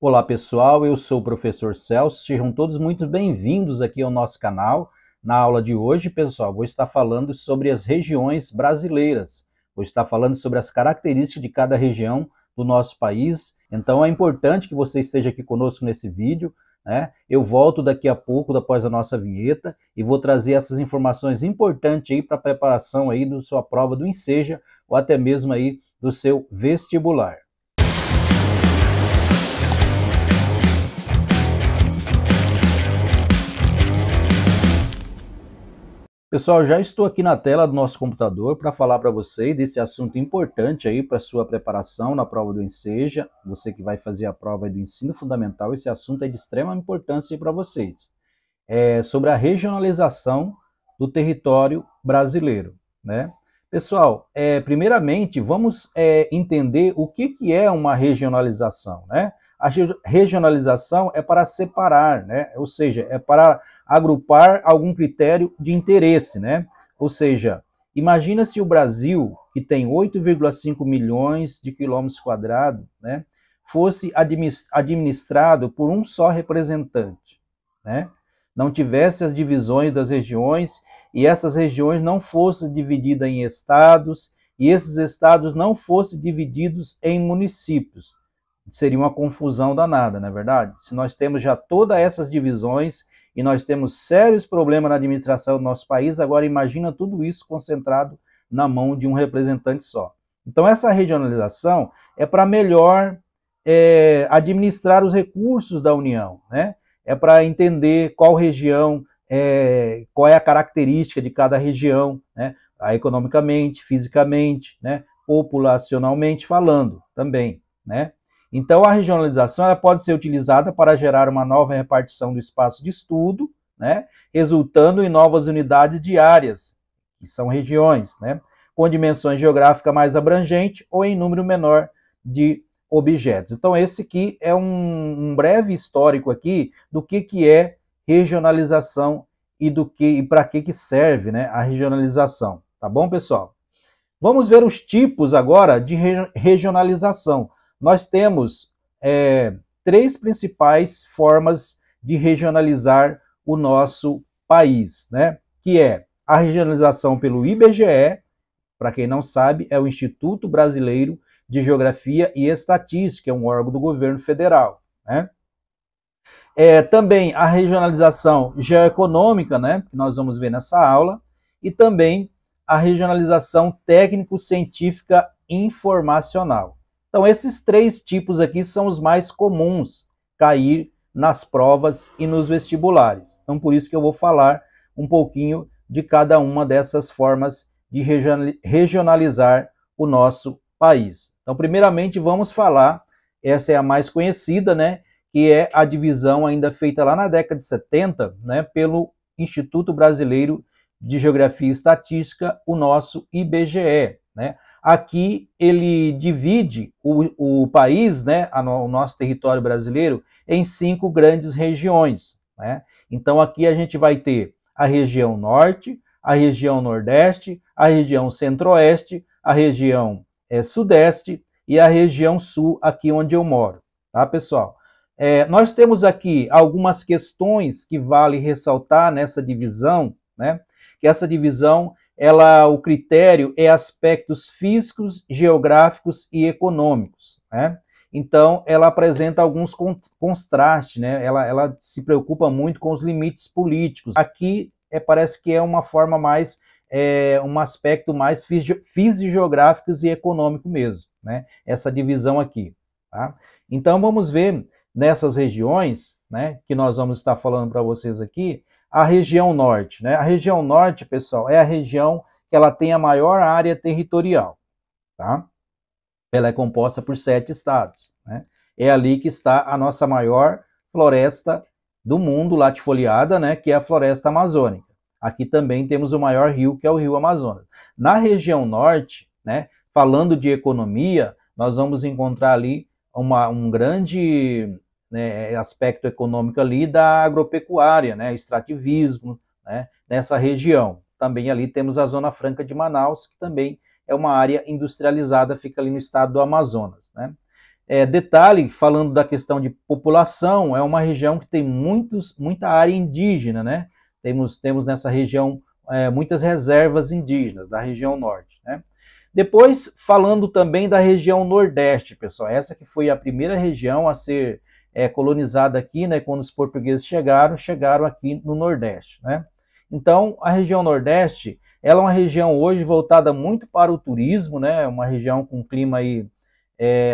Olá pessoal, eu sou o professor Celso, sejam todos muito bem-vindos aqui ao nosso canal. Na aula de hoje, pessoal, vou estar falando sobre as regiões brasileiras, vou estar falando sobre as características de cada região do nosso país, então é importante que você esteja aqui conosco nesse vídeo, né? Eu volto daqui a pouco, após a nossa vinheta, e vou trazer essas informações importantes aí para a preparação aí da sua prova do Enseja, ou até mesmo aí do seu vestibular. Pessoal, já estou aqui na tela do nosso computador para falar para vocês desse assunto importante aí para a sua preparação na prova do Enseja. Você que vai fazer a prova do ensino fundamental, esse assunto é de extrema importância para vocês. É sobre a regionalização do território brasileiro, né? Pessoal, primeiramente vamos entender o que é uma regionalização, né? A regionalização é para separar, né? Ou seja, é para agrupar algum critério de interesse, né? Ou seja, imagina se o Brasil, que tem 8,5 milhões de quilômetros quadrados, né, fosse administrado por um só representante, né? Não tivesse as divisões das regiões e essas regiões não fossem divididas em estados e esses estados não fossem divididos em municípios. Seria uma confusão danada, não é verdade? Se nós temos já todas essas divisões e nós temos sérios problemas na administração do nosso país, agora imagina tudo isso concentrado na mão de um representante só. Então essa regionalização é para melhor administrar os recursos da União, né? É para entender qual região, qual é a característica de cada região, né? Economicamente, fisicamente, né? Populacionalmente falando também, né? Então, a regionalização ela pode ser utilizada para gerar uma nova repartição do espaço de estudo, né, resultando em novas unidades diárias, que são regiões, né, com dimensões geográficas mais abrangentes ou em número menor de objetos. Então, esse aqui é um breve histórico aqui do que é regionalização e para que serve, né, a regionalização. Tá bom, pessoal? Vamos ver os tipos agora de regionalização. Nós temos três principais formas de regionalizar o nosso país, né? Que é a regionalização pelo IBGE, para quem não sabe, é o Instituto Brasileiro de Geografia e Estatística, é um órgão do governo federal, né? Também a regionalização geoeconômica, né? Que nós vamos ver nessa aula, e também a regionalização técnico-científica informacional. Então, esses três tipos aqui são os mais comuns cair nas provas e nos vestibulares. Então, por isso que eu vou falar um pouquinho de cada uma dessas formas de regionalizar o nosso país. Então, primeiramente, vamos falar, essa é a mais conhecida, né, que é a divisão ainda feita lá na década de 70, né, pelo Instituto Brasileiro de Geografia e Estatística, o nosso IBGE, né? Aqui ele divide o país, né, o nosso território brasileiro, em 5 grandes regiões, né? Então aqui a gente vai ter a região norte, a região nordeste, a região centro-oeste, a região sudeste e a região sul, aqui onde eu moro, tá, pessoal? Nós temos aqui algumas questões que vale ressaltar nessa divisão, né? Que essa divisão o critério é aspectos físicos, geográficos e econômicos, né? Então, ela apresenta alguns contrastes, né? Ela se preocupa muito com os limites políticos. Aqui, parece que é uma forma mais, um aspecto mais fisigeográficos e econômico mesmo, né? Essa divisão aqui, tá? Então, vamos ver nessas regiões, né, que nós vamos estar falando para vocês aqui, a região norte, né? A região norte, pessoal, é a região que ela tem a maior área territorial, tá? Ela é composta por 7 estados, né? É ali que está a nossa maior floresta do mundo latifoliada, né? Que é a floresta amazônica. Aqui também temos o maior rio, que é o rio Amazonas. Na região norte, né? Falando de economia, nós vamos encontrar ali um grande, né, aspecto econômico ali da agropecuária, né, extrativismo, né, nessa região. Também ali temos a Zona Franca de Manaus, que também é uma área industrializada, fica ali no estado do Amazonas, né. Detalhe, falando da questão de população, é uma região que tem muita área indígena, né? Temos nessa região muitas reservas indígenas da região norte, né? Depois, falando também da região nordeste, pessoal, essa que foi a primeira região a ser colonizada aqui, né? Quando os portugueses chegaram aqui no Nordeste, né? Então, a região nordeste, ela é uma região hoje voltada muito para o turismo, né? Uma região com clima aí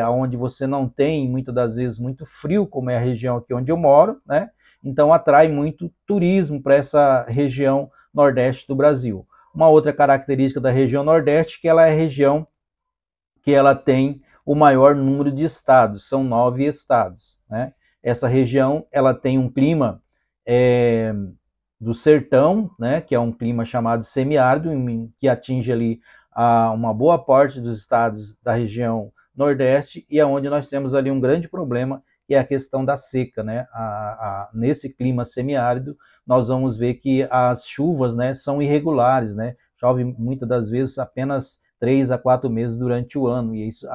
onde você não tem, muitas das vezes, muito frio, como é a região aqui onde eu moro, né? Então atrai muito turismo para essa região nordeste do Brasil. Uma outra característica da região nordeste é que ela é a região que ela tem o maior número de estados, são 9 estados, né? Essa região ela tem um clima do sertão, né? Que é um clima chamado semiárido, que atinge ali uma boa parte dos estados da região Nordeste, e aonde nós temos ali um grande problema, que é a questão da seca, né? Nesse clima semiárido, nós vamos ver que as chuvas, né, são irregulares, né? Chove muitas das vezes apenas 3 a 4 meses durante o ano, e isso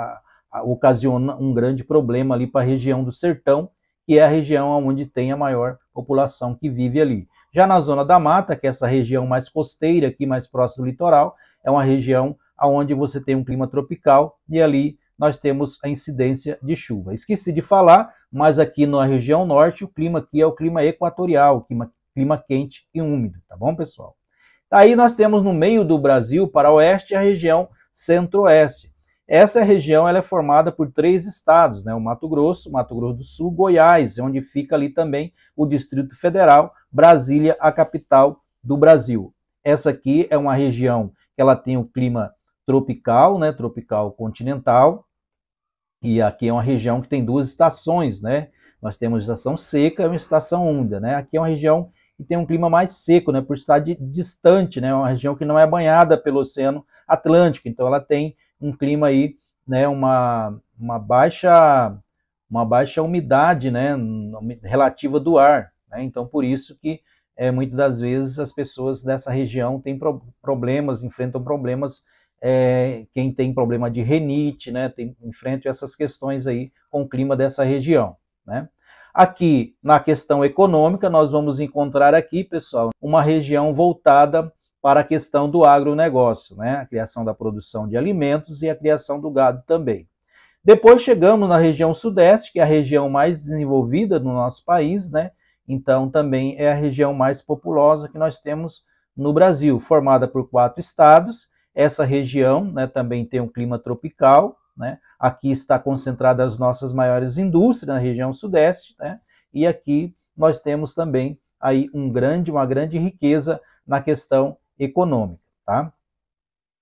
ocasiona um grande problema ali para a região do sertão, que é a região onde tem a maior população que vive ali. Já na zona da mata, que é essa região mais costeira, aqui mais próximo do litoral, é uma região onde você tem um clima tropical, e ali nós temos a incidência de chuva. Esqueci de falar, mas aqui na região norte, o clima aqui é o clima equatorial, clima quente e úmido, tá bom, pessoal? Aí nós temos no meio do Brasil, para o oeste, a região centro-oeste. Essa região ela é formada por 3 estados, né? O Mato Grosso do Sul, Goiás, onde fica ali também o Distrito Federal, Brasília, a capital do Brasil. Essa aqui é uma região que ela tem o clima tropical, né? Tropical continental. E aqui é uma região que tem 2 estações, né? Nós temos a estação seca e uma estação úmida, né? Aqui é uma região que tem um clima mais seco, né? Por estar distante, né? Uma região que não é banhada pelo Oceano Atlântico, então ela tem um clima aí, né? Uma baixa umidade, né? Relativa do ar, né? Então por isso que muitas das vezes as pessoas dessa região têm enfrentam problemas. Quem tem problema de rinite, né, enfrenta essas questões aí com o clima dessa região, né? Aqui, na questão econômica, nós vamos encontrar aqui, pessoal, uma região voltada para a questão do agronegócio, né? A criação da produção de alimentos e a criação do gado também. Depois chegamos na região sudeste, que é a região mais desenvolvida do nosso país, né? Então também é a região mais populosa que nós temos no Brasil, formada por 4 estados. Essa região, né, também tem um clima tropical, né? Aqui está concentrada as nossas maiores indústrias na região sudeste, né? E aqui nós temos também aí uma grande riqueza na questão econômica, tá?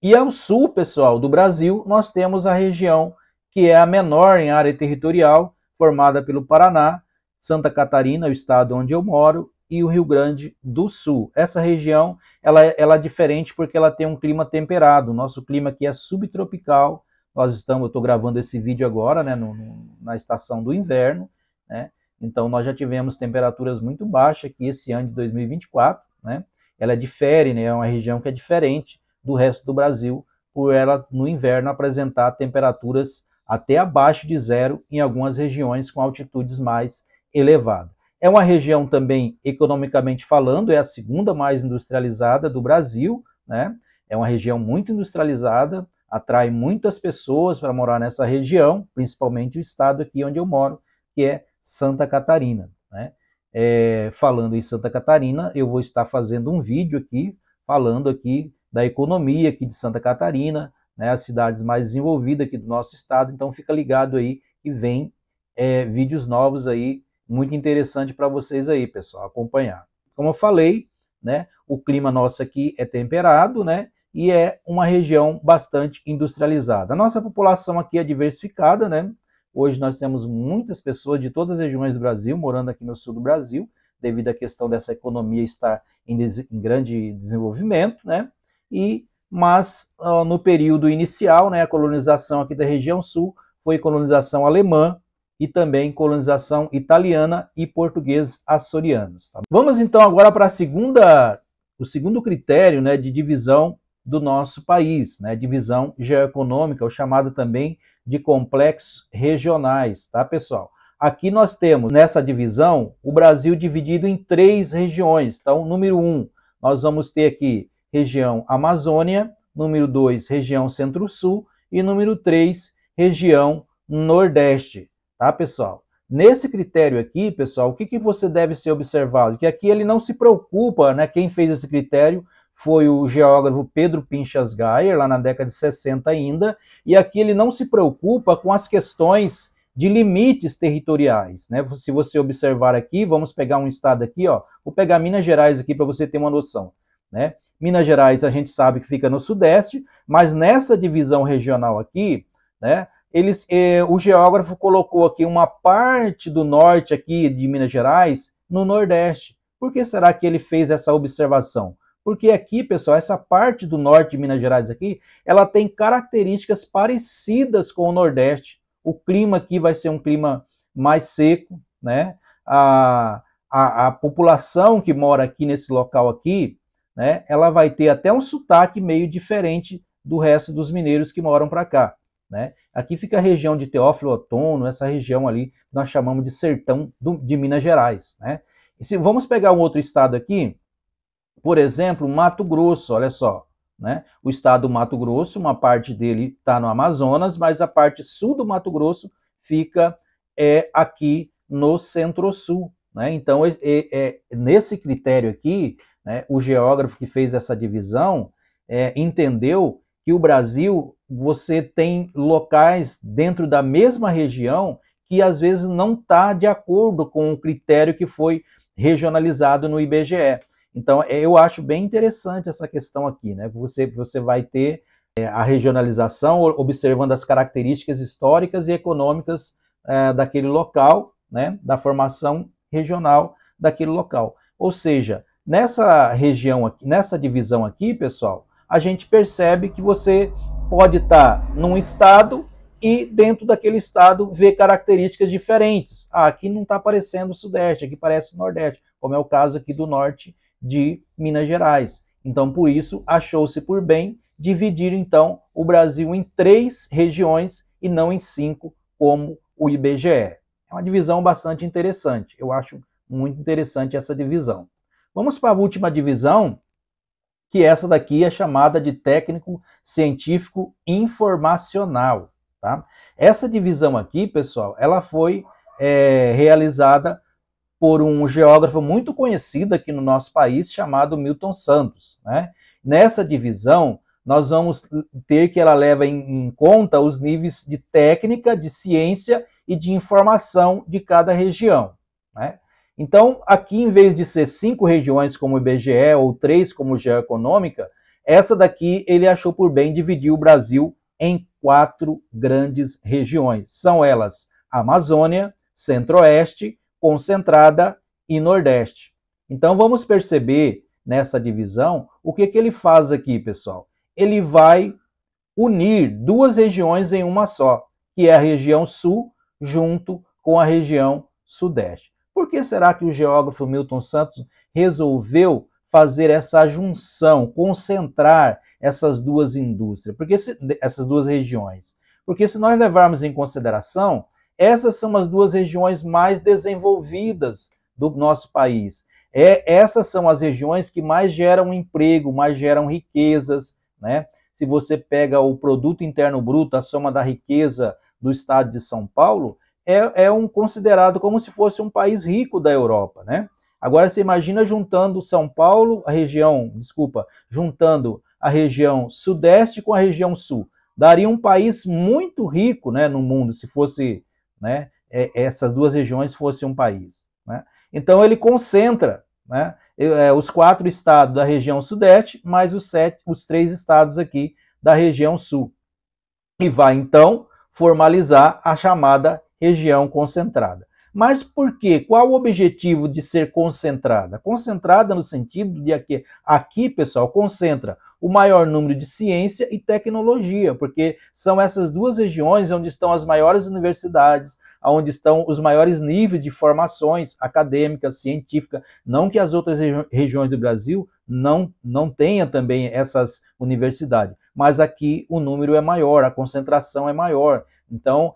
E ao sul, pessoal, do Brasil, nós temos a região que é a menor em área territorial, formada pelo Paraná, Santa Catarina, o estado onde eu moro, e o Rio Grande do Sul. Essa região ela é diferente porque ela tem um clima temperado. O nosso clima aqui é subtropical. Eu estou gravando esse vídeo agora, né, na estação do inverno, né? Então nós já tivemos temperaturas muito baixas aqui esse ano de 2024, né? Ela difere, né? É uma região que é diferente do resto do Brasil, por ela no inverno apresentar temperaturas até abaixo de 0 em algumas regiões com altitudes mais elevadas. É uma região também, economicamente falando, é a segunda mais industrializada do Brasil, né? É uma região muito industrializada, atrai muitas pessoas para morar nessa região, principalmente o estado aqui onde eu moro, que é Santa Catarina, né? Falando em Santa Catarina, eu vou estar fazendo um vídeo aqui, falando aqui da economia aqui de Santa Catarina, né? As cidades mais desenvolvidas aqui do nosso estado, então fica ligado aí e vem vídeos novos aí, muito interessante para vocês aí, pessoal, acompanhar. Como eu falei, né, o clima nosso aqui é temperado, né, e é uma região bastante industrializada. A nossa população aqui é diversificada, né? Hoje nós temos muitas pessoas de todas as regiões do Brasil morando aqui no sul do Brasil, devido à questão dessa economia estar em grande desenvolvimento, né? Mas no período inicial, né, a colonização aqui da região sul foi colonização alemã, e também colonização italiana e portugueses açorianos. Tá? Vamos então agora para o segundo critério, né, de divisão do nosso país, né? Divisão geoeconômica, ou chamado também de complexos regionais, tá, pessoal? Aqui nós temos, nessa divisão, o Brasil dividido em 3 regiões. Então, número 1, nós vamos ter aqui região Amazônia, número 2, região Centro-Sul e número 3, região Nordeste, tá, pessoal? Nesse critério aqui, pessoal, o que você deve ser observado? Que aqui ele não se preocupa, né? Quem fez esse critério foi o geógrafo Pedro Pinchas Geyer, lá na década de 60 ainda, e aqui ele não se preocupa com as questões de limites territoriais, né? Se você observar aqui, vamos pegar um estado aqui, ó, vou pegar Minas Gerais aqui para você ter uma noção, né? Minas Gerais a gente sabe que fica no sudeste, mas nessa divisão regional aqui, né? O geógrafo colocou aqui uma parte do norte aqui de Minas Gerais no nordeste. Por que será que ele fez essa observação? Porque aqui, pessoal, essa parte do norte de Minas Gerais aqui, ela tem características parecidas com o nordeste. O clima aqui vai ser um clima mais seco, né? A população que mora aqui nesse local aqui, né? Ela vai ter até um sotaque meio diferente do resto dos mineiros que moram para cá, né? Aqui fica a região de Teófilo Otoni, essa região ali nós chamamos de sertão de Minas Gerais, né? E se vamos pegar um outro estado aqui, por exemplo, Mato Grosso, olha só, né? O estado do Mato Grosso, uma parte dele está no Amazonas, mas a parte sul do Mato Grosso fica aqui no Centro-Sul, né? Então, nesse critério aqui, né, o geógrafo que fez essa divisão entendeu que o Brasil, você tem locais dentro da mesma região que às vezes não está de acordo com o critério que foi regionalizado no IBGE. Então, eu acho bem interessante essa questão aqui, né? Você vai ter a regionalização observando as características históricas e econômicas daquele local, né? Da formação regional daquele local. Ou seja, nessa região aqui, nessa divisão aqui, pessoal, a gente percebe que você pode estar num estado e dentro daquele estado ver características diferentes. Aqui não está aparecendo o sudeste, aqui parece o nordeste, como é o caso aqui do norte de Minas Gerais. Então, por isso, achou-se por bem dividir, então, o Brasil em 3 regiões e não em 5, como o IBGE. É uma divisão bastante interessante. Eu acho muito interessante essa divisão. Vamos para a última divisão, que essa daqui é chamada de técnico científico informacional, tá? Essa divisão aqui, pessoal, ela foi realizada por um geógrafo muito conhecido aqui no nosso país, chamado Milton Santos, né? Nessa divisão, nós vamos ter que ela leva em conta os níveis de técnica, de ciência e de informação de cada região, né? Então, aqui, em vez de ser 5 regiões como o IBGE ou 3 como Geoeconômica, essa daqui ele achou por bem dividir o Brasil em 4 grandes regiões. São elas Amazônia, Centro-Oeste, Concentrada e Nordeste. Então, vamos perceber nessa divisão o que ele faz aqui, pessoal. Ele vai unir 2 regiões em uma só, que é a região Sul junto com a região Sudeste. Por que será que o geógrafo Milton Santos resolveu fazer essa junção, concentrar essas 2 indústrias? Essas 2 regiões? Porque se nós levarmos em consideração, essas são as 2 regiões mais desenvolvidas do nosso país. Essas são as regiões que mais geram emprego, mais geram riquezas, né? Se você pega o produto interno bruto, a soma da riqueza do estado de São Paulo, considerado como se fosse um país rico da Europa, né? Agora você imagina juntando São Paulo, juntando a região Sudeste com a região Sul. Daria um país muito rico, né, no mundo, se fosse, né, essas 2 regiões fossem um país, né? Então ele concentra, né, os 4 estados da região Sudeste, mais os 3 estados aqui da região Sul. E vai, então, formalizar a chamada região concentrada. Mas por quê? Qual o objetivo de ser concentrada? Concentrada no sentido de que aqui, pessoal, concentra o maior número de ciência e tecnologia, porque são essas duas regiões onde estão as maiores universidades, onde estão os maiores níveis de formações acadêmicas, científicas. Não que as outras regiões do Brasil não tenham também essas universidades, mas aqui o número é maior, a concentração é maior. Então,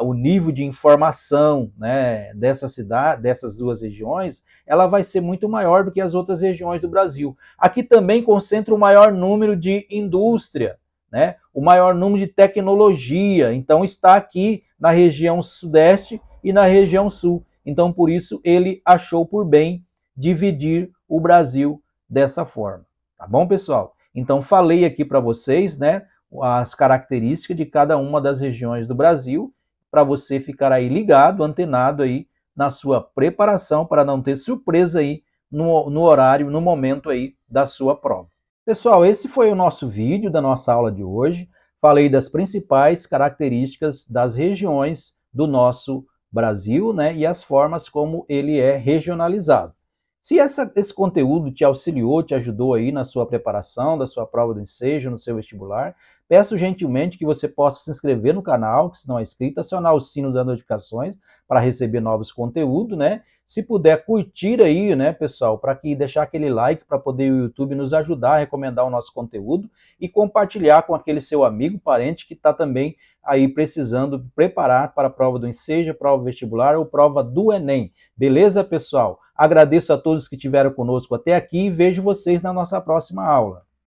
o nível de informação, né, dessa cidade, dessas duas regiões, ela vai ser muito maior do que as outras regiões do Brasil. Aqui também concentra o maior número de indústria, né, o maior número de tecnologia. Então, está aqui na região sudeste e na região sul. Então, por isso, ele achou por bem dividir o Brasil dessa forma. Tá bom, pessoal? Então, falei aqui para vocês, né, as características de cada uma das regiões do Brasil, para você ficar aí ligado, antenado aí na sua preparação, para não ter surpresa aí no horário, no momento aí da sua prova. Pessoal, esse foi o nosso vídeo da nossa aula de hoje. Falei das principais características das regiões do nosso Brasil, né, e as formas como ele é regionalizado. Se esse conteúdo te auxiliou, te ajudou aí na sua preparação, da sua prova do ensejo, no seu vestibular, peço gentilmente que você possa se inscrever no canal, que se não é inscrito, acionar o sino das notificações para receber novos conteúdos, né? Se puder curtir aí, né, pessoal, para que deixar aquele like para poder o YouTube nos ajudar a recomendar o nosso conteúdo e compartilhar com aquele seu amigo, parente que está também aí precisando preparar para a prova do ensejo, prova vestibular ou prova do Enem. Beleza, pessoal? Agradeço a todos que estiveram conosco até aqui e vejo vocês na nossa próxima aula.